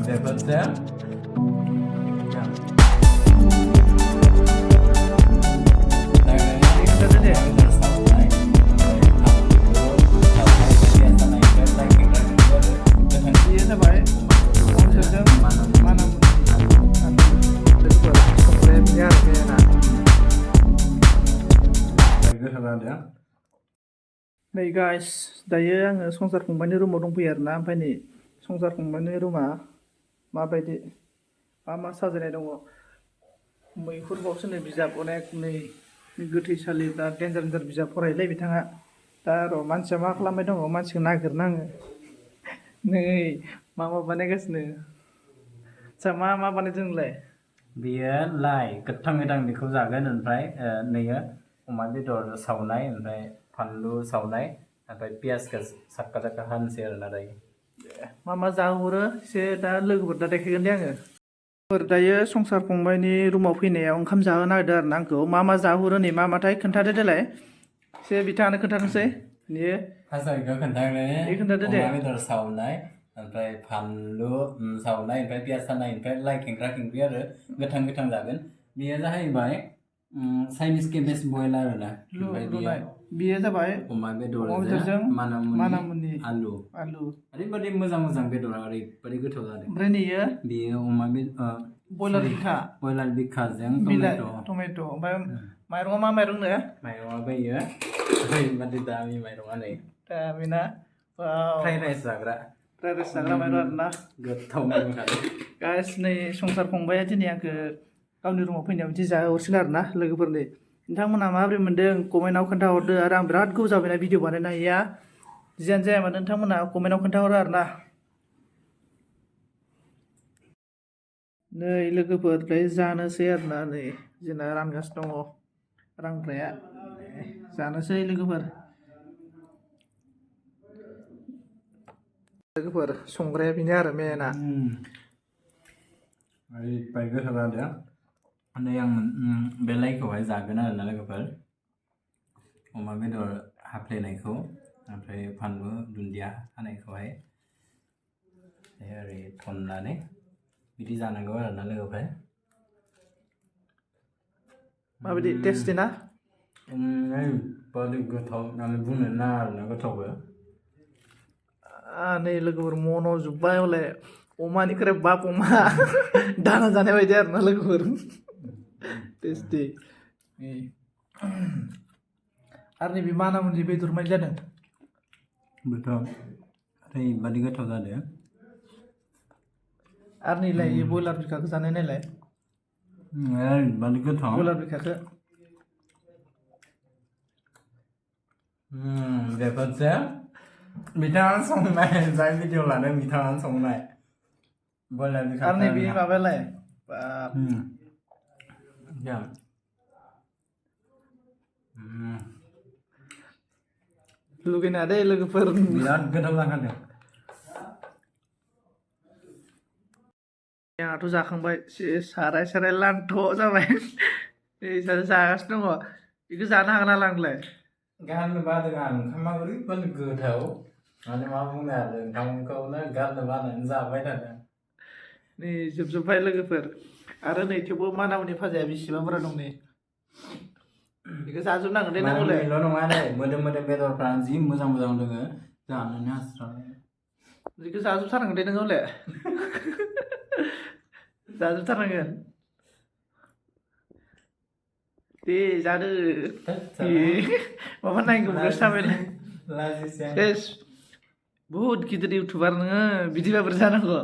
बेफोरसो Hey guys, dayo आङो संसार फंबायनि रुमाव दंफैयो आरोना ओमफ्राय नै संसार फंबायनि रुमा माबायदि मा साजायनाय दङ मैहुर बावसो नै बिजाब अनेक नै गोथैसालि दा डेन्जार बिजाब फरायोलै बिथाङा दा र' मानसिया मा खालामबाय दङ मानसिखौ नागिरनो आङो नै मा बानायगासिनो आच्छा मा बानायदों नोंलाय बियो लाइ गोथां गोथां बेखौ जागोन ओमफ्राय नैयो अमा बेदर सावनाय ओमफ्राय फानलु सावनाय ओमफ्राय पियासखौ साक्का साक्का हानोसै आरोना दायो मा जाहोहरो एसे दा लोगोफोर दा देखायगोन दे आङो दायो संसार फंबायनि रुमाव फैनायाव ओंखाम जाहोनो नागिरदों आरो ना आंखौ मा जाहोहरो नै माथाय खोन्थादो देलाय एसे बिथाङानो खोन्थानोसै बेयो फार्स्टआव बेखौ खोन्थादो दे अमा बेदर सावनाय ओमफ्राय फानलु सावनाय ओमफ्राय पियास हानाय ओमफ्राय लाइ खेंख्रा खेंख्रि आरो गोथां जागोन बेयो जाहैबाय चाइनिस केबेज बयल आरोना ओमफ्राय बेयो जाबाय अमा बेदरजों मानामुनि आलु ओरैबायदि मोजां बेदरा ओरैबायदि गोथाव जादों ओमफ्राय नैयो बेयो अमा बयलार बिखाजों टमेट' ओमफ्राय माइरङा मा माइरंनो माइरङा बैयो ओरैबायदि दामि माइरङा नै दामिना फ्राइड राइस जाग्रा माइरं आरोना गोथाव मोनखादों गाइस नै संसार फंबाया दिनै आंखौ गावनि रुमाव फैनायाव बिदि जाहोहरसिगोन आरोना लोगोफोरनि नोंथांमोनहा माबोरै मोन्दों कमेन्टआव खोन्थाहरदो आरो आं बिराद गोबाव जाबायना भिडिअ बानायनो हायैया जियानो जाया मानो नोंथांमोनहा कमेन्टआव खोन्थाहरो आरोना नै लोगोफोर दायो जानोसै आरोना नै जोंना रानगासिनो दङ रानग्राया जानोसै लोगोफोर संग्राया बेनो आरो मेना ओरैबायदि गोथाव जादों नै आं बे लाइखौहाय जागोन आरोना लोगोफोर अमा बेदर हाफ्लेनायखौ ओमफ्राय फानलु दुन्दिया हानायखौहाय ओरै थननानै बिदि जानांगौ आरोना लोगोफोर माबायदि टेस्टि ना ओरैबायदि गोथाव होननानै बुंनो नाङा आरोना गोथावबो नै लोगोफोर मन' जोब्बाय हले अमानिख्रुइ बाप अमा दाना जानाय बायदि आरोना लोगोफोर टेस्टि आरो नैबे मानामुनि बेदर मायदि जादों गोथाव ओरैबायदि गोथाव जादों आरो नैलाय बयलार बिखाखौ जानाय नायलाय ओरैबायदि गोथाव बयलार बिखाखौ बेफोरसो बिथाङा संनाय जाय भिडिअ लादों बिथाङानो संनाय बयलार बिखा आरो नैबे माबायालाय लुगैना दे लोगोफोर बिराद गोथाव जाखादों आंहाथ' जाखांबाय साराय लान्थ' जाबाय जागासिनो दङ बेखौ जानो हागोन ना आंलाय गारनो बादों आं ओंखामा ओरैबायदि गोथाव माने मा बुंनो आरो ओंखामखौनो गारनो बानानै जाबाय थादों नै जोबजोब्बाय लोगोफोर आरो नै थेवबो मानामुनि भाजाया बेसेबां बुरजा दं नै बेखौ जाजोबनांगोन दे नांगौलाय बेल' नङा दे मोदोम बेदरफ्रा जि मोजां दोङो जानोनो हास्राबाय बेखौ जाजोबथारनांगोन दे नों हले जाजोबथारनांगोन दे जादो माबा नायगौ गोसो जाबाय बुहुत गिदिर इउटुबार नोङो बिदिबा बोरै जानांगौ